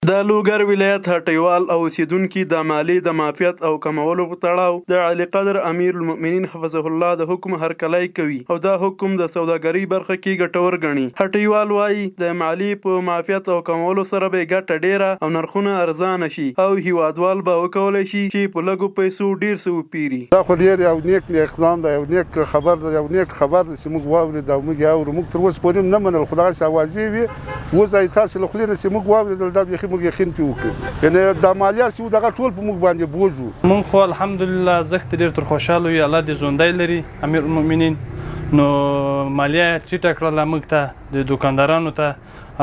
د لوګر ولایت هټیوال او اوسیدونکي د مالیې د معافیت او کمولو په تړاو د علي قدر امیر المؤمنین حفظه الله د حکم هرکلی کوي او دا حکم د سوداګرۍ برخه کې ګټور ګڼي. هټیوال وایي د مالیې په معافیت او کمولو سره به ګټه ډیره او نرخونه ارزانه شي او هیوادوال به وکولی شي چې په لږو پیسو ډیر څه وپیري. دا خو ډیر یو نیک اقدام دی، یو نیک خبر دی، یو نیک خبر دی چې موږ واورېد او موږ یې اورو. موږ تر اوسه پورې نه منل، خو دغسې اوازې وي اوس تاسو له خولې نه چې موږ واورېدل دا بیخي موږ یقین پرې وکړو. یعنې دا مالیات چې وو دغه ټول په موږ باندې بوج وو. موږ خو الحمدلله زښت ډېر تر خوشحاله یو، الله دې ژوندی لري امیر المؤمنین. نو مالیه ټیټه کړله موږ ته د دوکاندارانو ته،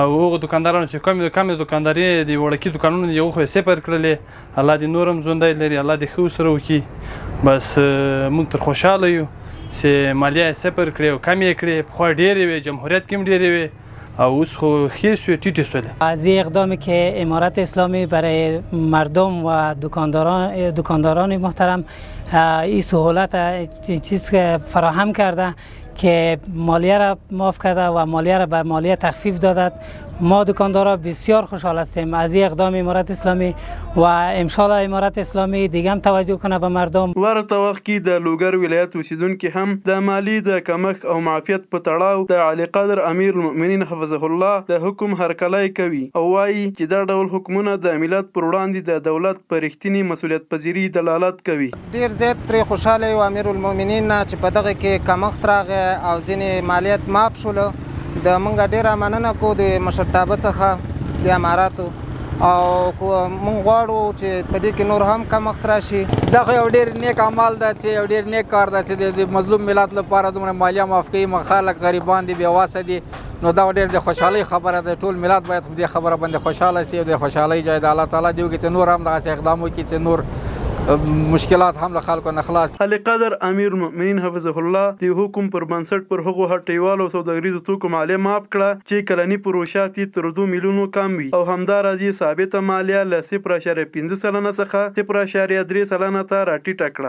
او هغو دوکاندارانو چې کمې دوکانداري د وړکي دوکانونو دي هغو خو یې صفر کړلې. الله دې نور هم ژوندی لري، الله دې ښه ورسره وکړي. بس موږ تر خوشحاله یو چې مالیه یې صفر کړې او کم یې کړې. پخوا ډېرې وې، جمهوریت کې هم ډېرې وې او اوس خو ښې شوې، ټیټې شولې. از این اقدامی که امارت اسلامی برای مردم و دکانداران محترم این سهولت چیز فراهم کرده که مالیه را معاف کرده و مالیه را به مالیه تخفیف داده، ما دکاندارا بسیار خوشحال هستیم از این اقدام امارت اسلامی و ان شاء الله امارت اسلامی دیگه هم توجه کنه به مردم. ورته وخت کې د لوګر ولایت اوسیدونکي هم د مالیې د کمښت او معافیت په تړاو د علي قدر امیر المؤمنین حفظه الله د حکم هرکلی کوي او وایي چې دا ډول حکمونه د ملت پر وړاندې د دولت په رښتینې مسؤلیت پذیري دلالت کوي. ډیر زیات ترې خوشحاله یو امیر المؤمنین چې په دغه کې کمښت راغی او ځینې مالیات معاف شولو. د مونږ ډیره مننه کوو د مشرتابه څخه د اماراتو، او مونږ غواړو چې په دې کې نور هم کمښت راشي. دا خو یو ډېر نیک عمل ده چې یو ډېر نیک کار ده چې د مظلوم ملت لپاره دومره مالیه معاف کوي. خلک غریبان دي، بېواسه دي، نو دا ډېر د خوشحالۍ خبره ده. ټول ملت باید په دې خبره باندې خوشحاله شي او د خوشحالۍ ځای د الله تعالی دې وکړي چې نور هم دغسې اقدام وکړي چې نور مشکلات هم له خلکو نه خلاص. علي قدر امیر المؤمنین حفظه الله د حکم پر بنسټ پر هغو هټیوالو او سوداګریزو توکو مالیه معاف کړه چې کلني پروشات یې تر 2 میلیونو کم وي او همداراز یې ثابته مالیه له 0.5% څخه 0.3% ته راټیټه کړه.